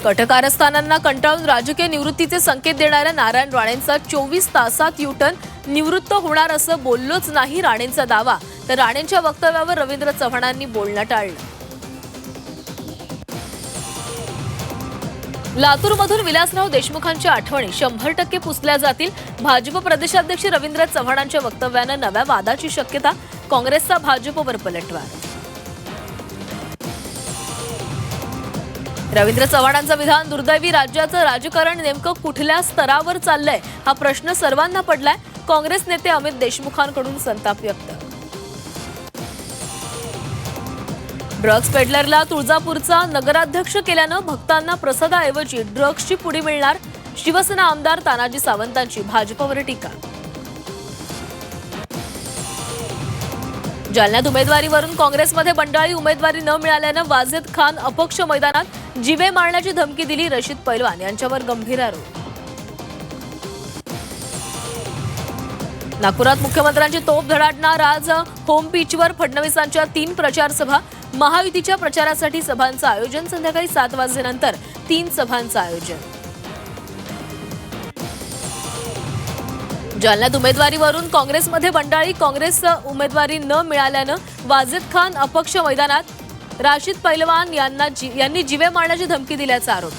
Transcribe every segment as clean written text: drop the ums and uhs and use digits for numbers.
कटकारस्थानांना कंटाळून राजकीय निवृत्तीचे संकेत देणाऱ्या नारायण राणेंचा 24 तासात युटर्न, निवृत्त होणार असं बोललोच नाही राणेंचा दावा, तर राणेंच्या वक्तव्यावर रवींद्र चव्हाणांनी बोलणं टाळलं. लातूरमधून विलासराव देशमुखांच्या आठवणी 100% पुसल्या जातील. भाजप प्रदेशाध्यक्ष रवींद्र चव्हाणांच्या वक्तव्यानं नव्या वादाची शक्यता. काँग्रेसचा भाजपवर पलटवार. रवींद्र चव्हाणांचं विधान दुर्दैवी. राज्याचं राजकारण नेमकं कुठल्या स्तरावर चाललंय हा प्रश्न सर्वांना पडलाय. काँग्रेस नेते अमित देशमुखांकडून संताप व्यक्त. ड्रग्ज पेडलरला तुळजापूरचा नगराध्यक्ष केल्यानं भक्तांना प्रसादाऐवजी ड्रग्जची पुडी मिळणार. शिवसेना आमदार तानाजी सावंतांची भाजपवर टीका. जालन्यात उमेदवारीवरून काँग्रेसमध्ये बंडाळी. उमेदवारी न मिळाल्यानं वाजेद खान अपक्ष मैदानात. जीवे मारण्याची धमकी दिली. रशीद पैलवान यांच्यावर गंभीर आरोप. नागपुरात मुख्यमंत्र्यांची तोफ धडाडणार. आज होम पिचवर फडणवीसांच्या 3 प्रचार सभा. महायुतीच्या प्रचारासाठी सभांचं आयोजन. संध्याकाळी 7 वाजेनंतर 3 सभांचं आयोजन. जालन्यात उमेदवारीवरून काँग्रेसमध्ये बंडाळी. काँग्रेस उमेदवारी न मिळाल्यानं वाजेद खान अपक्ष मैदानात. राशीद पैलवान यांनी जीवे मारण्याची धमकी दिल्याचा आरोप.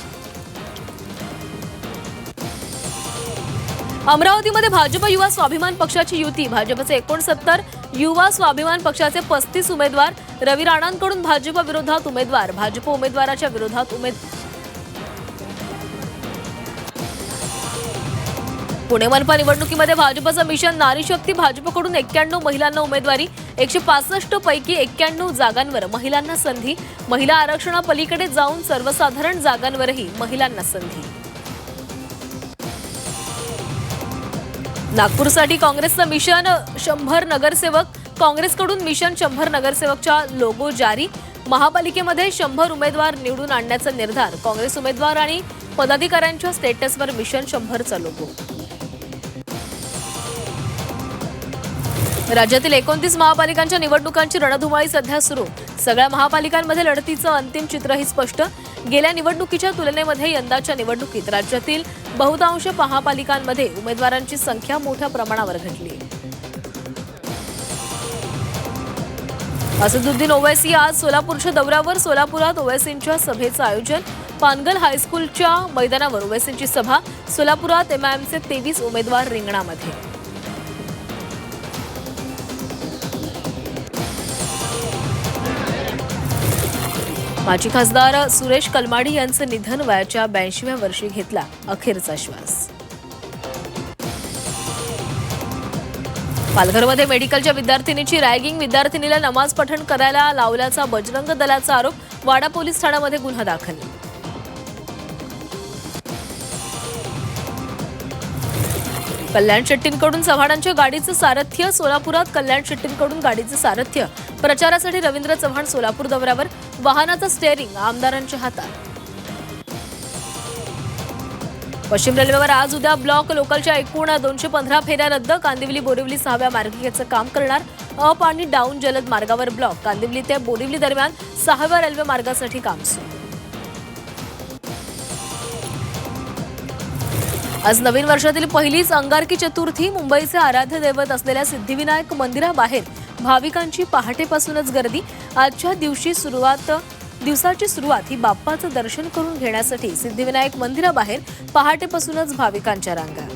अमरावतीमध्ये भाजप युवा स्वाभिमान पक्षाची युती. भाजपचे 69, युवा स्वाभिमान पक्षाचे 35 उमेदवार. रवी राणांकडून भाजप विरोधात उमेदवार. भाजप उमेदवाराच्या विरोधात पुणे मनपा निवडणुकीमध्ये भाजपचं मिशन नारी शक्ती. भाजपकडून 91 महिलांना उमेदवारी. 165 पैकी 91 जागांवर महिलांना संधी. महिला आरक्षणापलीकडे जाऊन सर्वसाधारण जागांवरही महिलांना संधी. नागपूरसाठी काँग्रेसचं मिशन 100 नगरसेवक. काँग्रेसकडून मिशन 100 नगरसेवकच्या लोगो जारी. महापालिकेमध्ये 100 उमेदवार निवडून आणण्याचा निर्धार. काँग्रेस उमेदवार आणि पदाधिकाऱ्यांच्या स्टेटसवर मिशन 100चा लोगो. राज्यातील 29 महापालिकांच्या निवडणुकांची रणधुमाळी सध्या सुरू. सगळ्या महापालिकांमध्ये लढतीचं अंतिम चित्रही स्पष्ट. गेल्या निवडणुकीच्या तुलनेमध्ये यंदाच्या निवडणुकीत राज्यातील बहुतांश महापालिकांमध्ये उमेदवारांची संख्या मोठ्या प्रमाणावर घटली. असदुद्दीन ओवैसी आज सोलापूरच्या दौऱ्यावर. सोलापुरात ओवैसींच्या सभेचं आयोजन. पानगल हायस्कूलच्या मैदानावर ओवैसींची सभा. सोलापुरात एमआयएमचे 23 उमेदवार रिंगणामध्ये. माजी खासदार सुरेश कलमाडी यांचं निधन. वयाच्या 82व्या वर्षी घेतला अखेरचा श्वास. पालघरमध्ये मेडिकलच्या विद्यार्थिनीची रॅगिंग. विद्यार्थिनीला नमाज पठण करायला लावल्याचा बजरंग दलाचा आरोप. वाडा पोलीस ठाण्यामध्ये गुन्हा दाखल. कल्याण शेट्टींकडून चव्हाणांच्या गाडीचं सारथ्य. सोलापुरात कल्याण शेट्टींकडून गाडीचं सारथ्य. प्रचारासाठी रवींद्र चव्हाण सोलापूर दौऱ्यावर. वाहनाचं स्टेअरिंग आमदारांच्या हातात. पश्चिम रेल्वेवर आज उद्या ब्लॉक. लोकलच्या एकूण 215 फेऱ्या रद्द. कांदिवली बोरिवली 6व्या मार्गिकेचं काम करणार. अप आणि डाऊन जलद मार्गावर ब्लॉक. कांदिवली ते बोरिवली दरम्यान 6व्या रेल्वे मार्गासाठी काम सुरू. आज नवीन वर्षातील पहिलीच अंगारकी चतुर्थी. मुंबईचे आराध्य दैवत असलेल्या सिद्धिविनायक मंदिराबाहेर भाविकांची पहाटेपासूनच गर्दी. आजच्या दिवसाची सुरुवात ही बाप्पाचं दर्शन करून घेण्यासाठी सिद्धिविनायक मंदिराबाहेर पहाटेपासूनच भाविकांच्या रांगा.